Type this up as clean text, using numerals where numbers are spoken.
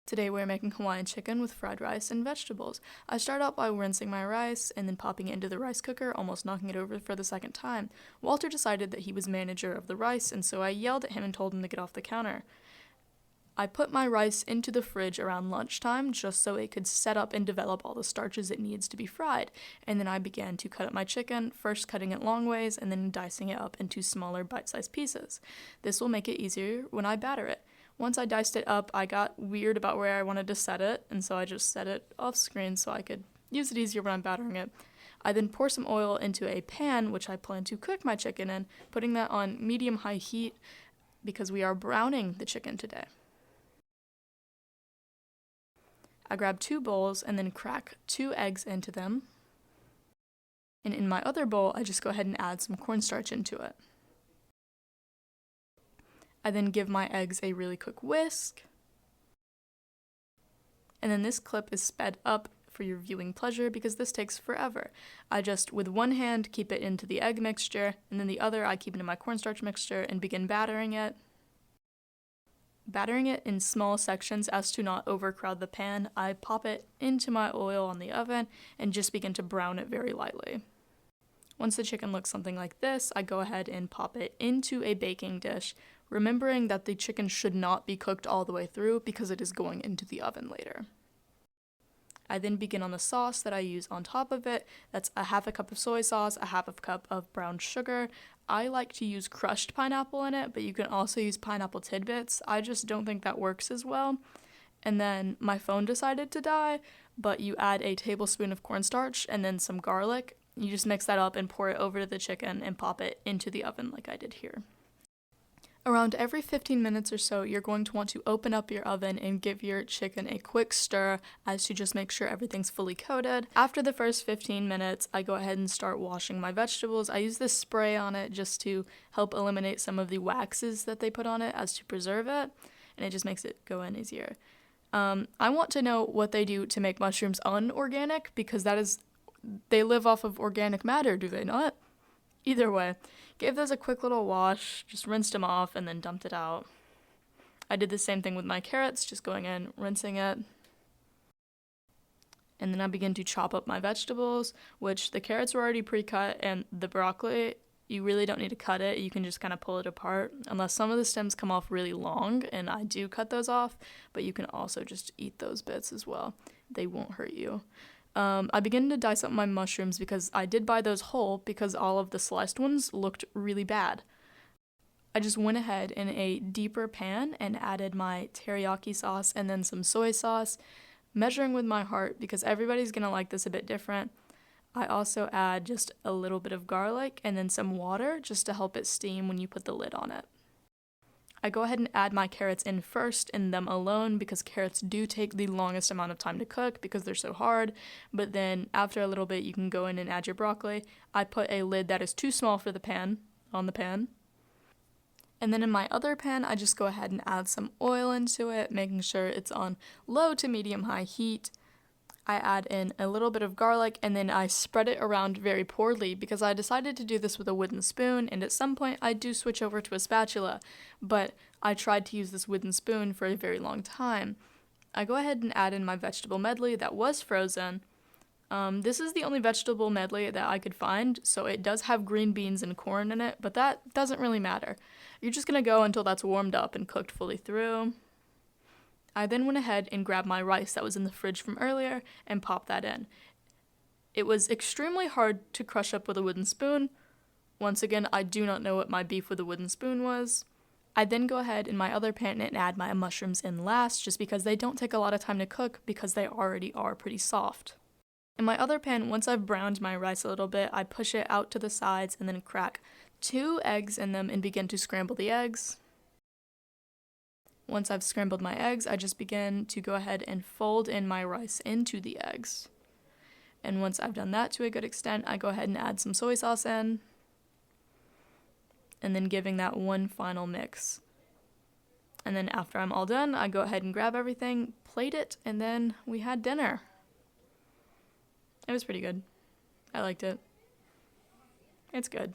Today we're making Hawaiian chicken with fried rice and vegetables. I start out by rinsing my rice and then popping it into the rice cooker, almost knocking it over for the second time. Walter decided that he was manager of the rice, and so I yelled at him and told him to get off the counter. I put my rice into the fridge around lunchtime just so it could set up and develop all the starches it needs to be fried, and then I began to cut up my chicken, first cutting it long ways and then dicing it up into smaller bite-sized pieces. This will make it easier when I batter it. Once I diced it up, I got weird about where I wanted to set it, and so I just set it off screen so I could use it easier when I'm battering it. I then pour some oil into a pan, which I plan to cook my chicken in, putting that on medium-high heat because we are browning the chicken today. I grab 2 bowls and then crack 2 eggs into them. And in my other bowl, I just go ahead and add some cornstarch into it. I then give my eggs a really quick whisk. And then this clip is sped up for your viewing pleasure because this takes forever. I just, with one hand, keep it into the egg mixture, and then the other I keep it in my cornstarch mixture and begin battering it. Battering it in small sections as to not overcrowd the pan, I pop it into my oil on the oven and just begin to brown it very lightly. Once the chicken looks something like this, I go ahead and pop it into a baking dish, remembering that the chicken should not be cooked all the way through because it is going into the oven later. I then begin on the sauce that I use on top of it. That's a half a cup of soy sauce, a half a cup of brown sugar. I like to use crushed pineapple in it, but you can also use pineapple tidbits. I just don't think that works as well. And then my phone decided to die, but you add a tablespoon of cornstarch and then some garlic. You just mix that up and pour it over to the chicken and pop it into the oven like I did here. Around every 15 minutes or so, you're going to want to open up your oven and give your chicken a quick stir as to just make sure everything's fully coated. After the first 15 minutes, I go ahead and start washing my vegetables. I use this spray on it just to help eliminate some of the waxes that they put on it as to preserve it, and it just makes it go in easier. I want to know what they do to make mushrooms unorganic because they live off of organic matter, do they not? Either way, gave those a quick little wash, just rinsed them off, and then dumped it out. I did the same thing with my carrots, just going in, rinsing it. And then I begin to chop up my vegetables, which the carrots were already pre-cut, and the broccoli, you really don't need to cut it. You can just kind of pull it apart, unless some of the stems come off really long, and I do cut those off, but you can also just eat those bits as well. They won't hurt you. I began to dice up my mushrooms because I did buy those whole because all of the sliced ones looked really bad. I just went ahead in a deeper pan and added my teriyaki sauce and then some soy sauce, measuring with my heart because everybody's gonna like this a bit different. I also add just a little bit of garlic and then some water just to help it steam when you put the lid on it. I go ahead and add my carrots in first and them alone because carrots do take the longest amount of time to cook because they're so hard, but then after a little bit you can go in and add your broccoli. I put a lid that is too small for the pan on the pan. And then in my other pan, I just go ahead and add some oil into it, making sure it's on low to medium-high heat. I add in a little bit of garlic and then I spread it around very poorly because I decided to do this with a wooden spoon, and at some point I do switch over to a spatula, but I tried to use this wooden spoon for a very long time. I go ahead and add in my vegetable medley that was frozen. This is the only vegetable medley that I could find, so it does have green beans and corn in it, but that doesn't really matter. You're just gonna go until that's warmed up and cooked fully through. I then went ahead and grabbed my rice that was in the fridge from earlier and popped that in. It was extremely hard to crush up with a wooden spoon. Once again, I do not know what my beef with a wooden spoon was. I then go ahead in my other pan and add my mushrooms in last just because they don't take a lot of time to cook because they already are pretty soft. In my other pan, once I've browned my rice a little bit, I push it out to the sides and then crack 2 eggs in them and begin to scramble the eggs. Once I've scrambled my eggs, I just begin to go ahead and fold in my rice into the eggs. And once I've done that to a good extent, I go ahead and add some soy sauce in. And then giving that one final mix. And then after I'm all done, I go ahead and grab everything, plate it, and then we had dinner. It was pretty good. I liked it. It's good.